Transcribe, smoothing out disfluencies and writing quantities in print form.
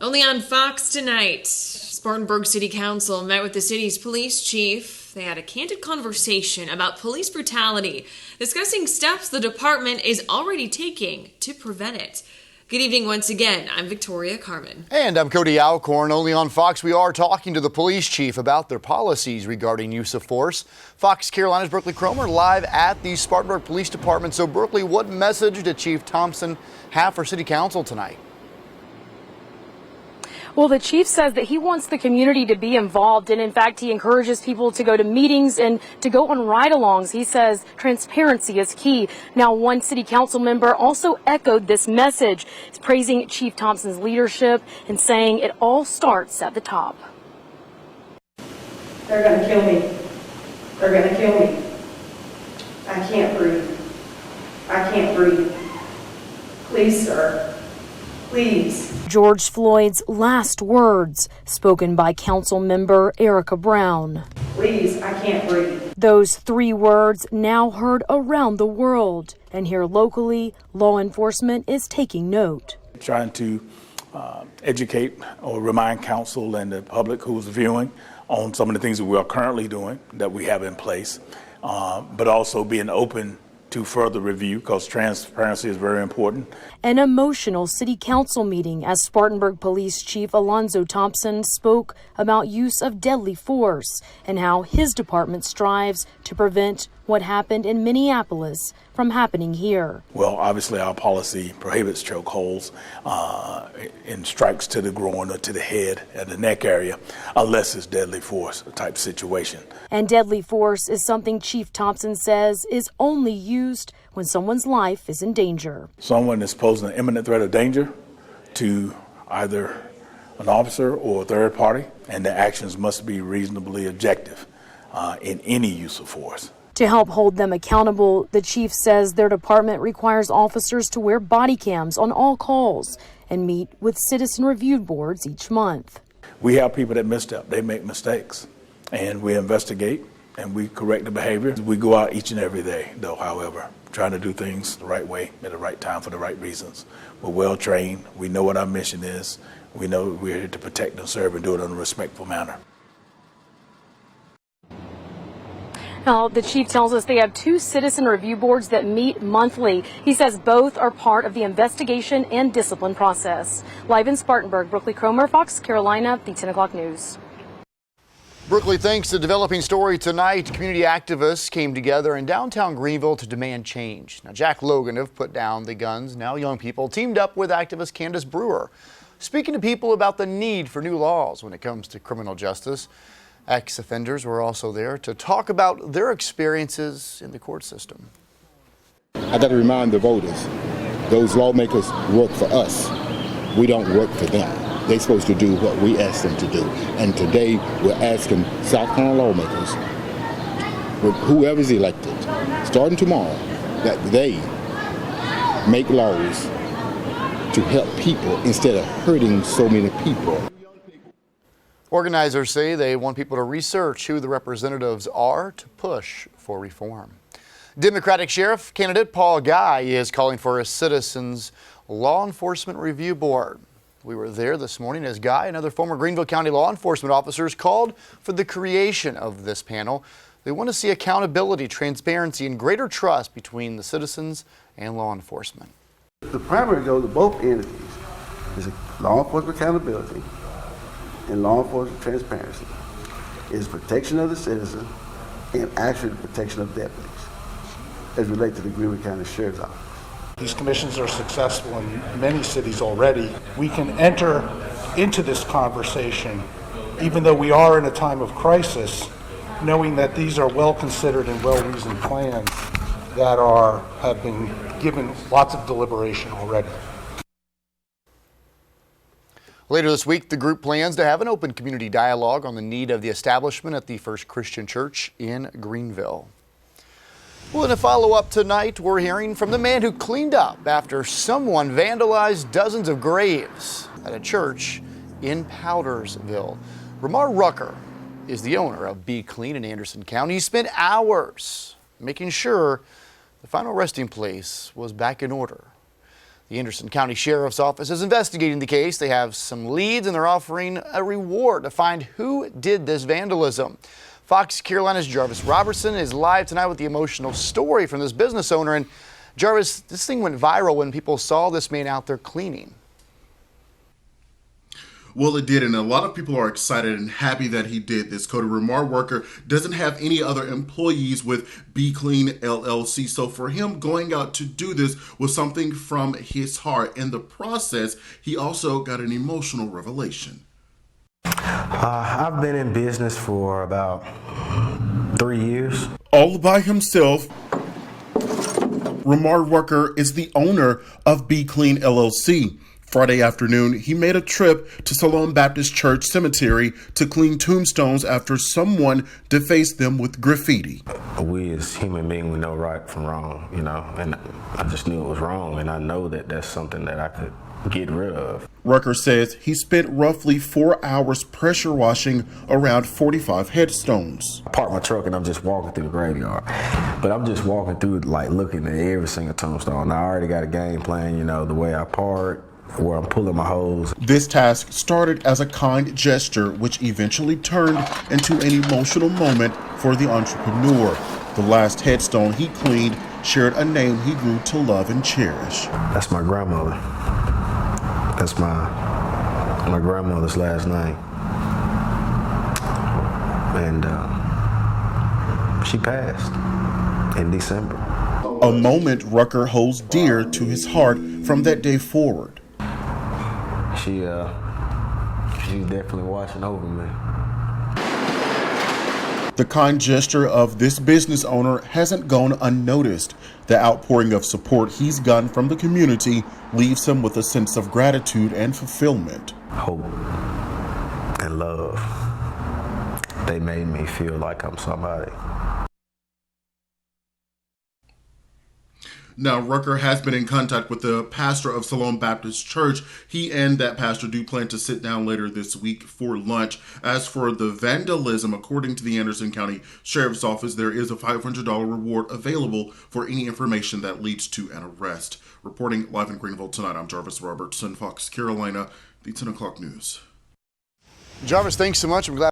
Only on Fox tonight, Spartanburg City Council met with the city's police chief. They had a candid conversation about police brutality, discussing steps the department is already taking to prevent it. Good evening once again. I'm Victoria Carmen. And I'm Cody Alcorn. Only on Fox, we are talking to the police chief about their policies regarding use of force. Fox Carolina's Brookley CROMER live at the Spartanburg Police Department. So, Brookley, what message did Chief Thompson have for City Council tonight? Well, the chief says that he wants the community to be involved, and in fact, he encourages people to go to meetings and to go on ride-alongs. He says transparency is key. Now, one city council member also echoed this message, praising Chief Thompson's leadership and saying it all starts at the top. They're going to kill me. They're going to kill me. I can't breathe. I can't breathe. Please, sir. Please. George Floyd's last words, spoken by council member Erica Brown. Please, I can't breathe. Those 3 words now heard around the world. And here locally, law enforcement is taking note. Trying to educate or remind council and the public who's viewing on some of the things that we are currently doing, that we have in place, but also being open to further review, because transparency is very important. An emotional city council meeting as Spartanburg Police Chief Alonzo Thompson spoke about use of deadly force and how his department strives to prevent what happened in Minneapolis from happening here. Well, obviously our policy prohibits chokeholds and strikes to the groin or to the head and the neck area, unless it's deadly force type situation. And deadly force is something Chief Thompson says is only used when someone's life is in danger. Someone is posing an imminent threat of danger to either an officer or a third party, and the actions must be reasonably objective in any use of force. To help hold them accountable, the chief says their department requires officers to wear body cams on all calls and meet with citizen review boards each month. We have people that misstep, they make mistakes, and we investigate and we correct the behavior. We go out each and every day, though, however, trying to do things the right way at the right time for the right reasons. We're well trained, we know what our mission is, we know we're here to protect and serve and do it in a respectful manner. Now, the chief tells us they have 2 citizen review boards that meet monthly. He says both are part of the investigation and discipline process. Live in Spartanburg, Brookley CROMER, Fox Carolina, the 10 o'clock news. Brookley, thanks to developing story tonight, community activists came together in downtown Greenville to demand change. Now, Jack Logan have put down the guns. Now young people teamed up with activist Candace Brewer, speaking to people about the need for new laws when it comes to criminal justice. Ex-offenders were also there to talk about their experiences in the court system. I got to remind the voters, those lawmakers work for us. We don't work for them. They're supposed to do what we ask them to do. And today we're asking South Carolina lawmakers, whoever's elected, starting tomorrow, that they make laws to help people instead of hurting so many people. Organizers say they want people to research who the representatives are to push for reform. Democratic Sheriff candidate Paul Guy is calling for a Citizens Law Enforcement Review Board. We were there this morning as Guy and other former Greenville County law enforcement officers called for the creation of this panel. They want to see accountability, transparency, and greater trust between the citizens and law enforcement. The primary goal of both entities is law enforcement accountability and law enforcement transparency, is protection of the citizen and actually the protection of deputies as related to the Greenville County Sheriff's Office. These commissions are successful in many cities already. We can enter into this conversation, even though we are in a time of crisis, knowing that these are well considered and well reasoned plans that have been given lots of deliberation already. Later this week, the group plans to have an open community dialogue on the need of the establishment at the First Christian Church in Greenville. Well, in a follow-up tonight, we're hearing from the man who cleaned up after someone vandalized dozens of graves at a church in Powdersville. REMAR RUCKER is the owner of Be Clean in Anderson County. He spent hours making sure the final resting place was back in order. The The Anderson County Sheriff's Office is investigating the case. They have some leads and they're offering a reward to find who did this vandalism. Fox Carolina's Jarvis Robertson is live tonight with the emotional story from this business owner. And Jarvis, this thing went viral when people saw this man out there cleaning. Well, it did, and a lot of people are excited and happy that he did this. The REMAR worker doesn't have any other employees with Be Clean LLC, so for him going out to do this was something from his heart. In the process, he also got an emotional revelation. I've been in business for about 3 years. All by himself, REMAR worker is the owner of Be Clean LLC. Friday afternoon, he made a trip to Salome Baptist Church Cemetery to clean tombstones after someone defaced them with graffiti. We as human beings, we know right from wrong, you know, and I just knew it was wrong, and I know that that's something that I could get rid of. Rucker says he spent roughly 4 hours pressure washing around 45 headstones. I parked my truck and I'm just walking through the graveyard, but I'm just walking through like looking at every single tombstone. I already got a game plan, you know, the way I park, where I'm pulling my hose. This task started as a kind gesture, which eventually turned into an emotional moment for the entrepreneur. The last headstone he cleaned shared a name he grew to love and cherish. That's my grandmother. That's my grandmother's last name. And she passed in December. A moment Rucker holds dear to his heart from that day forward. She's definitely watching over me. The kind gesture of this business owner hasn't gone unnoticed. The outpouring of support he's gotten from the community leaves him with a sense of gratitude and fulfillment. Hope and love. They made me feel like I'm somebody. Now, Rucker has been in contact with the pastor of Salome Baptist Church. He and that pastor do plan to sit down later this week for lunch. As for the vandalism, according to the Anderson County Sheriff's Office, there is a $500 reward available for any information that leads to an arrest. Reporting live in Greenville tonight, I'm Jarvis Robertson, Fox Carolina, the 10 o'clock news. Jarvis, thanks so much. I'm glad